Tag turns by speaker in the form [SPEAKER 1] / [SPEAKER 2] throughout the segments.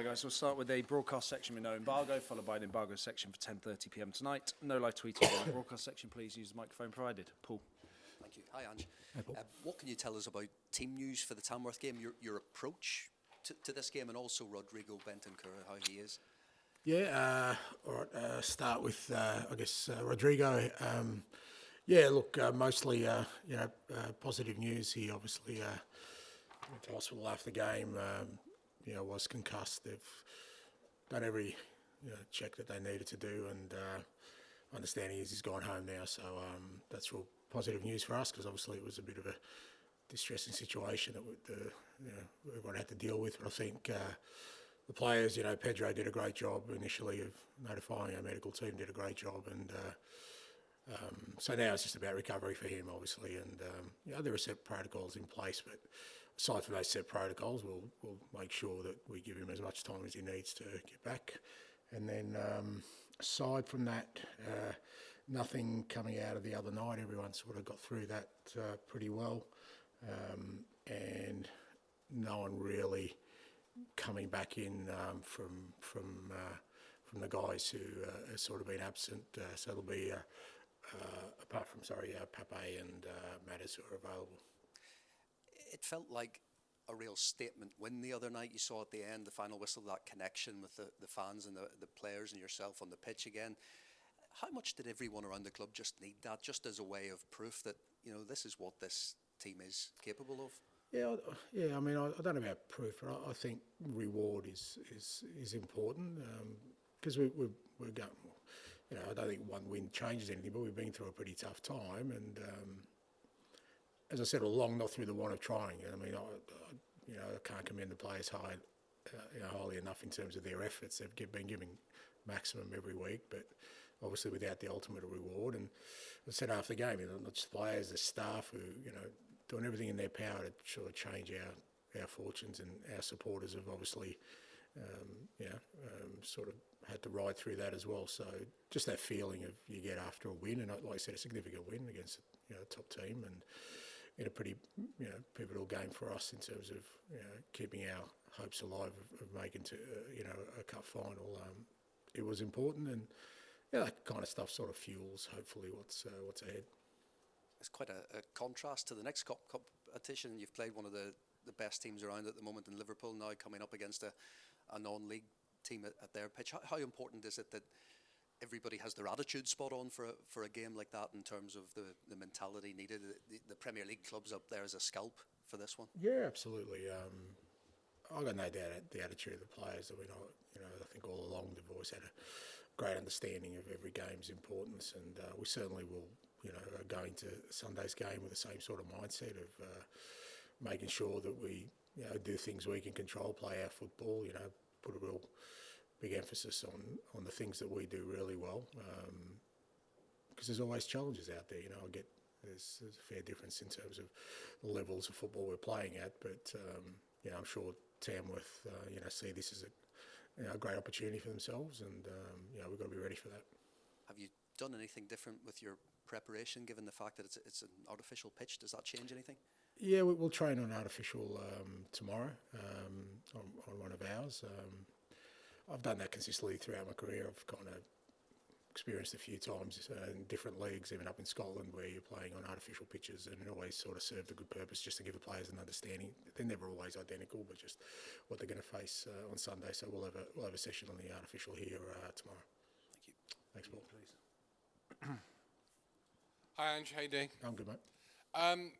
[SPEAKER 1] So guys, we'll start with the broadcast section with no embargo, followed by an embargo section for 10:30 p.m. tonight. No live tweeting in the broadcast section. Please use the microphone provided. Paul.
[SPEAKER 2] Thank you. Hi, Ange.
[SPEAKER 3] Hi, Paul.
[SPEAKER 2] What can you tell us about team news for the Tamworth game, your approach to this game, and also Rodrigo Bentancur, how he is?
[SPEAKER 3] Yeah, all right, start with, I guess, Rodrigo. Yeah, look, mostly, positive news. He obviously went to hospital after the game, was concussed. They've done every check that they needed to do, and understanding is he's gone home now, so that's real positive news for us, because obviously it was a bit of a distressing situation that everyone had to deal with. But I think the players, Pedro did a great job initially of notifying our medical team, did a great job, and so now it's just about recovery for him, obviously, and there are set protocols in place, but aside from those set protocols, we'll make sure that we give him as much time as he needs to get back. And then aside from that, nothing coming out of the other night. Everyone sort of got through that pretty well, and no one really coming back in from the guys who have sort of been absent. So it'll be apart from Pape and Matters who are available.
[SPEAKER 2] It felt like a real statement win the other night. You saw at the end, the final whistle, that connection with the fans and the players and yourself on the pitch again. How much did everyone around the club just need that, just as a way of proof that, this is what this team is capable of?
[SPEAKER 3] Yeah. I mean, I don't know about proof, but I think reward is important, because we're going. I don't think one win changes anything, but we've been through a pretty tough time, and as I said all along, not through the want of trying. I mean, I can't commend the players highly enough in terms of their efforts. They've been giving maximum every week, but obviously without the ultimate reward. And I said after the game, not just players, the staff who doing everything in their power to sort of change our fortunes, and our supporters have obviously sort of had to ride through that as well. So just that feeling of you get after a win, and like I said, a significant win against a top team, and in a pretty pivotal game for us in terms of keeping our hopes alive of making to a cup final. It was important, and that kind of stuff sort of fuels hopefully what's ahead.
[SPEAKER 2] It's quite a contrast to the next competition. You've played one of the best teams around at the moment in Liverpool, now coming up against a non-league team at their pitch. How important is it that everybody has their attitude spot on for a game like that, in terms of the mentality needed? The Premier League clubs up there as a scalp for this one.
[SPEAKER 3] Yeah, absolutely. I've got no doubt at the attitude of the players. I mean, I think all along they've always had a great understanding of every game's importance, and we certainly will, go into Sunday's game with the same sort of mindset of making sure that we, do things we can control, play our football, put a real big emphasis on the things that we do really well, because there's always challenges out there. There's a fair difference in terms of the levels of football we're playing at, but I'm sure Tamworth see this as a great opportunity for themselves, and we've got to be ready for that.
[SPEAKER 2] Have you done anything different with your preparation, given the fact that it's an artificial pitch? Does that change anything?
[SPEAKER 3] Yeah, we'll train on artificial tomorrow on one of ours. I've done that consistently throughout my career. I've kind of experienced a few times in different leagues, even up in Scotland, where you're playing on artificial pitches, and it always sort of served a good purpose, just to give the players an understanding. They're never always identical, but just what they're going to face on Sunday. So we'll have a session on the artificial here tomorrow.
[SPEAKER 2] Thank you.
[SPEAKER 3] Thanks, Paul.
[SPEAKER 1] Please.
[SPEAKER 4] Hi, Ange. How you doing?
[SPEAKER 3] I'm good, mate.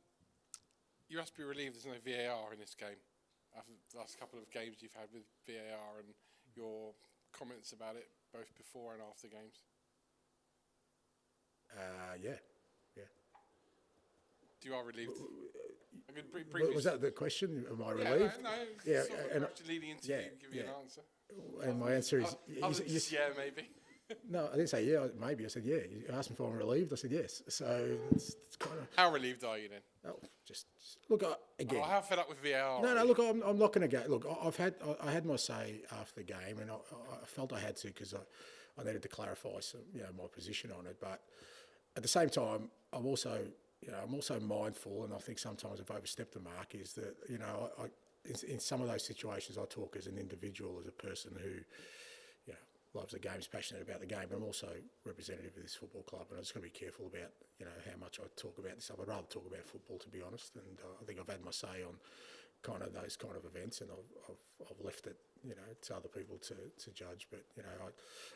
[SPEAKER 4] You must be relieved there's no VAR in this game, after the last couple of games you've had with VAR, and your comments about it both before and after games.
[SPEAKER 3] Yeah.
[SPEAKER 4] You are relieved?
[SPEAKER 3] Was that the question? Am I relieved?
[SPEAKER 4] No.
[SPEAKER 3] Yeah,
[SPEAKER 4] sort of
[SPEAKER 3] and
[SPEAKER 4] actually leading into you give you an answer.
[SPEAKER 3] And my answer is
[SPEAKER 4] maybe.
[SPEAKER 3] No, I didn't say yeah, maybe. I said yeah. You asked me if I'm relieved. I said yes. So it's kind of.
[SPEAKER 4] How relieved are you then?
[SPEAKER 3] Oh, just look again.
[SPEAKER 4] How fed up with VAR?
[SPEAKER 3] No. Look, I'm not going to go. Look, I had my say after the game, and I felt I had to, because I needed to clarify some, my position on it. But at the same time, I'm also mindful, and I think sometimes I've overstepped the mark. Is that in some of those situations, I talk as an individual, as a person who, loves the game, is passionate about the game, but I'm also representative of this football club, and I'm just going to be careful about, how much I talk about this stuff. I'd rather talk about football, to be honest, and I think I've had my say on kind of those kind of events, and I've left it, to other people to judge. But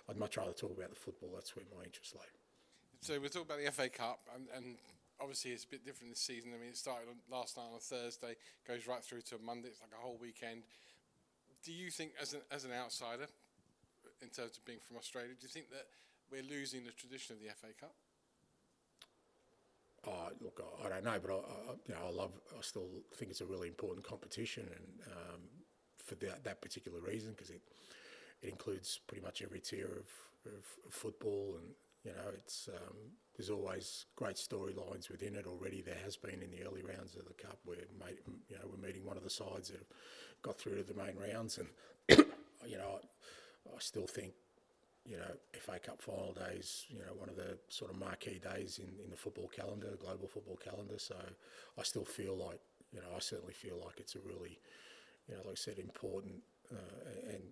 [SPEAKER 3] I'd much rather talk about the football. That's where my interests lay.
[SPEAKER 4] So we're talking about the FA Cup, and obviously it's a bit different this season. I mean, it started last night on a Thursday, goes right through to a Monday. It's like a whole weekend. Do you think, as an outsider, in terms of being from Australia, do you think that we're losing the tradition of the FA Cup?
[SPEAKER 3] Look, I don't know, but I still think it's a really important competition, and for that particular reason, because it includes pretty much every tier of football, and it's there's always great storylines within it. Already there has been in the early rounds of the cup, where we're meeting one of the sides that have got through to the main rounds, and I still think, FA Cup final day is, one of the sort of marquee days in the football calendar, global football calendar. So I still feel like, I certainly feel like it's a really, like I said, important and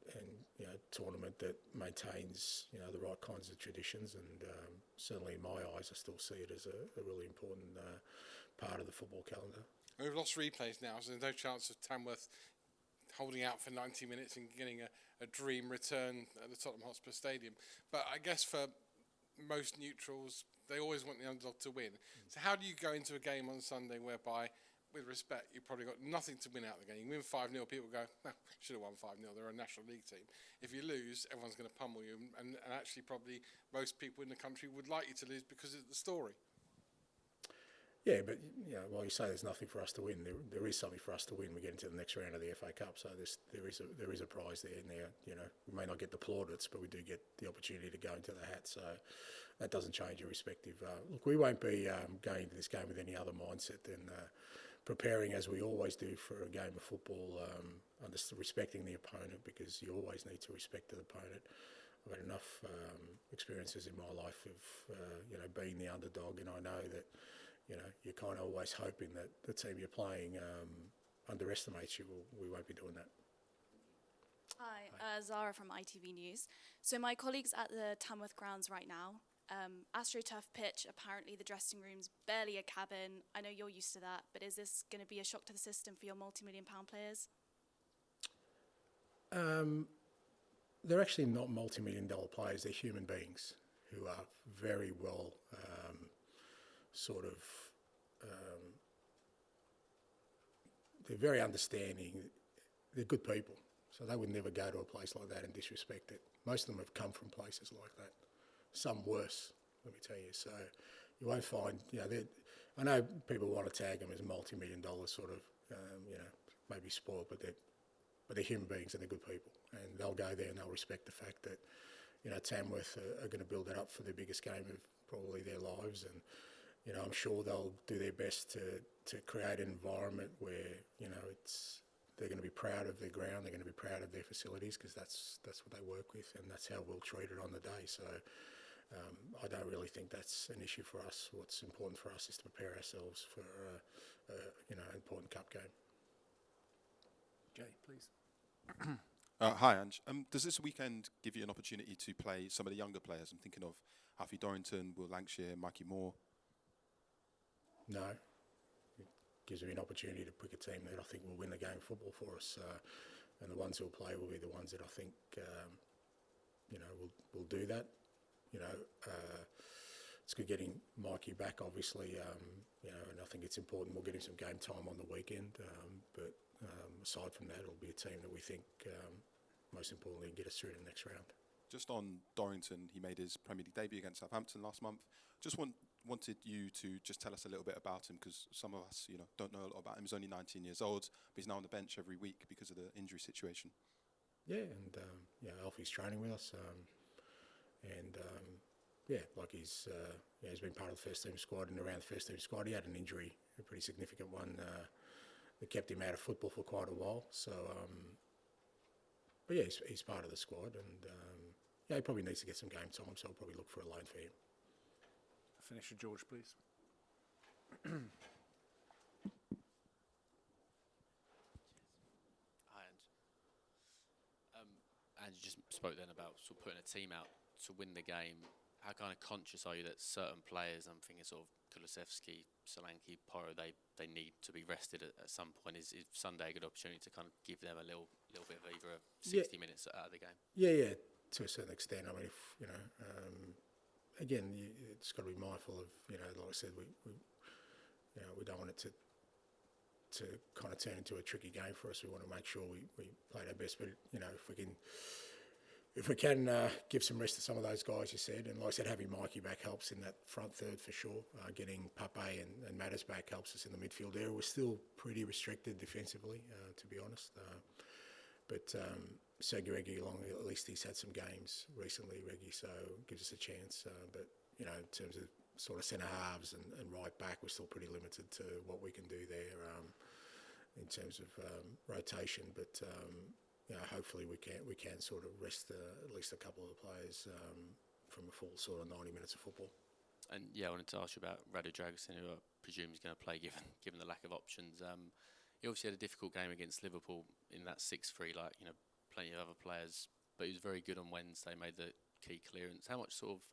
[SPEAKER 3] tournament that maintains, the right kinds of traditions. And certainly in my eyes, I still see it as a really important part of the football calendar.
[SPEAKER 4] We've lost replays now, so there's no chance of Tamworth holding out for 90 minutes and getting a dream return at the Tottenham Hotspur Stadium. But I guess for most neutrals, they always want the underdog to win. So how do you go into a game on Sunday whereby, with respect, you've probably got nothing to win out of the game? You win 5-0, people go, should have won 5-0, they're a National League team. If you lose, everyone's going to pummel you, and actually probably most people in the country would like you to lose because of the story.
[SPEAKER 3] Yeah, but while you say there's nothing for us to win, there is something for us to win. We get into the next round of the FA Cup, so there is a prize there. Now, we may not get the plaudits, but we do get the opportunity to go into the hat. So that doesn't change irrespective. Look, we won't be going into this game with any other mindset than preparing as we always do for a game of football, respecting the opponent, because you always need to respect the opponent. I've had enough experiences in my life of being the underdog, and I know that. You're kind of always hoping that the team you're playing underestimates you. Well, we won't be doing that.
[SPEAKER 5] Hi, Zara from ITV News. So my colleague's at the Tamworth grounds right now. AstroTurf pitch, apparently the dressing room's barely a cabin. I know you're used to that, but is this going to be a shock to the system for your multi-million-pound players?
[SPEAKER 3] They're actually not multi-million-dollar players. They're human beings who are very well they're very understanding. They're good people, so they would never go to a place like that and disrespect it. Most of them have come from places like that, some worse, let me tell you. So you won't find, I know people want to tag them as multi-million-dollar sort of, maybe spoiled, but they're human beings and they're good people, and they'll go there and they'll respect the fact that, Tamworth are going to build it up for their biggest game of probably their lives, and I'm sure they'll do their best to create an environment where they're going to be proud of their ground, they're going to be proud of their facilities, because that's what they work with, and that's how we'll treat it on the day. So I don't really think that's an issue for us. What's important for us is to prepare ourselves for an important cup game.
[SPEAKER 1] Jay, please.
[SPEAKER 6] Hi, Ange. Does this weekend give you an opportunity to play some of the younger players? I'm thinking of Alfie Dorrington, Will Lancashire, Mikey Moore.
[SPEAKER 3] No. It gives me an opportunity to pick a team that I think will win the game of football for us. And the ones who'll play will be the ones that I think, will do that. It's good getting Mikey back, obviously, and I think it's important we'll get him some game time on the weekend. But aside from that, it'll be a team that we think, most importantly, get us through to the next round.
[SPEAKER 6] Just on Dorrington, he made his Premier League debut against Southampton last month. Just wanted you to just tell us a little bit about him, because some of us, don't know a lot about him. He's only 19 years old, but he's now on the bench every week because of the injury situation.
[SPEAKER 3] Yeah, and Alfie's training with us, he's been part of the first team squad and around the first team squad. He had an injury, a pretty significant one, that kept him out of football for quite a while. So, he's part of the squad, and he probably needs to get some game time, so I'll probably look for a loan for him.
[SPEAKER 1] Finish with George, please.
[SPEAKER 7] spoke then about sort of putting a team out to win the game. How kind of conscious are you that certain players, I'm thinking sort of Kulusevski, Solanke, Porro, they need to be rested at some point? Is Sunday a good opportunity to kind of give them a little bit of either 60 minutes out of the game?
[SPEAKER 3] Yeah, to a certain extent. I mean, if again, it's got to be mindful of, like I said, we don't want it to kind of turn into a tricky game for us. We want to make sure we play our best. But if we can give some rest to some of those guys, you said, and like I said, having Mikey back helps in that front third for sure. Getting Pape and Mattis back helps us in the midfield area. We're still pretty restricted defensively, to be honest. But Sergio Reggie, at least he's had some games recently, Reggie, so gives us a chance. But in terms of sort of centre halves and right back, we're still pretty limited to what we can do there in terms of rotation. But hopefully we can sort of rest at least a couple of the players from a full sort of 90 minutes of football.
[SPEAKER 7] And I wanted to ask you about Radu Dragusin, who I presume is going to play given the lack of options. He obviously had a difficult game against Liverpool in that 6-3, plenty of other players, but he was very good on Wednesday, made the key clearance. How much sort of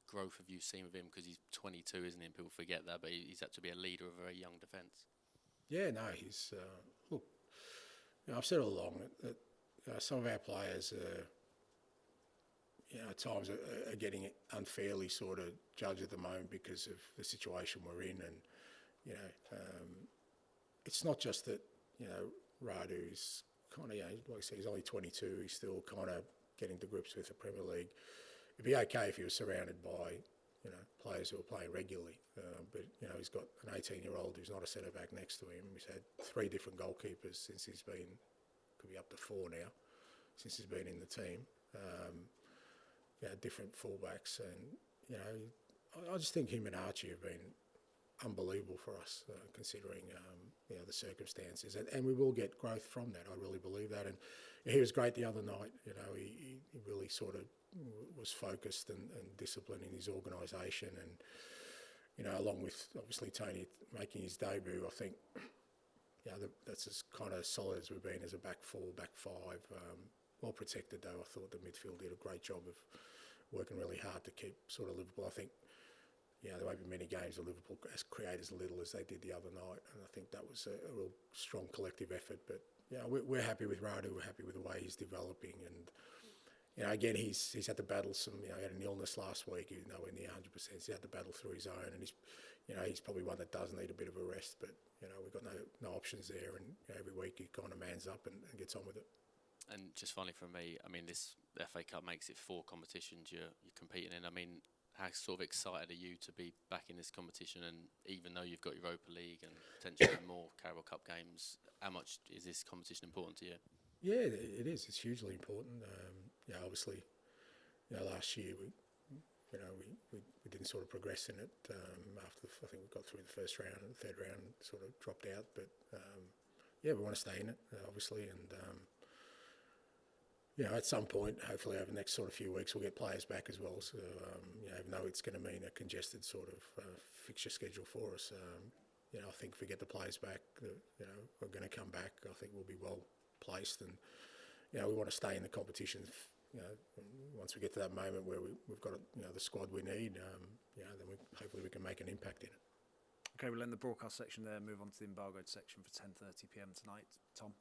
[SPEAKER 7] growth have you seen with him? Because he's 22, isn't he? And people forget that, but he's had to be a leader of a very young defence. Yeah,
[SPEAKER 3] no, he's... look, I've said all along that some of our players at times are getting unfairly sort of judged at the moment because of the situation we're in, and it's not just that Radu's kind of like I said, he's only 22. He's still kind of getting to grips with the Premier League. It'd be okay if he was surrounded by players who are playing regularly, but he's got an 18-year-old who's not a centre back next to him. He's had 3 different goalkeepers since he's been. Could be up to 4 now, since he's been in the team. Different fullbacks, and I just think him and Archie have been unbelievable for us, considering the circumstances, and we will get growth from that. I really believe that, and he was great the other night. He really sort of was focused and disciplined in his organisation, and along with obviously Tony making his debut, I think. That's as kind of solid as we've been as a back 4, back 5. Well protected though. I thought the midfield did a great job of working really hard to keep sort of Liverpool. I think, there won't be many games where Liverpool create as little as they did the other night, and I think that was a real strong collective effort. But we're happy with Radu. We're happy with the way he's developing, and again he's had to battle some. He had an illness last week. He's nowhere near 100%. He had to battle through his own, and he's probably one that does need a bit of a rest. But we've got no options there, and every week he kind of mans up and gets on with it.
[SPEAKER 7] And just finally from me, I mean, the FA Cup makes it 4 competitions you're competing in. I mean, how sort of excited are you to be back in this competition? And even though you've got Europa League and potentially more Carabao Cup games, how much is this competition important to you?
[SPEAKER 3] Yeah, it is. It's hugely important. Obviously, last year we didn't sort of progress in it after I think we got through the first round, and the third round sort of dropped out. But we want to stay in it, obviously, and at some point, hopefully over the next sort of few weeks, we'll get players back as well. So even though it's going to mean a congested sort of fixture schedule for us, I think if we get the players back that are going to come back, I think we'll be well placed, and we want to stay in the competition. Once we get to that moment where we've got the squad we need, then hopefully we can make an impact in it.
[SPEAKER 1] Okay, we'll end the broadcast section there and move on to the embargoed section for 10:30 p.m. tonight. Tom?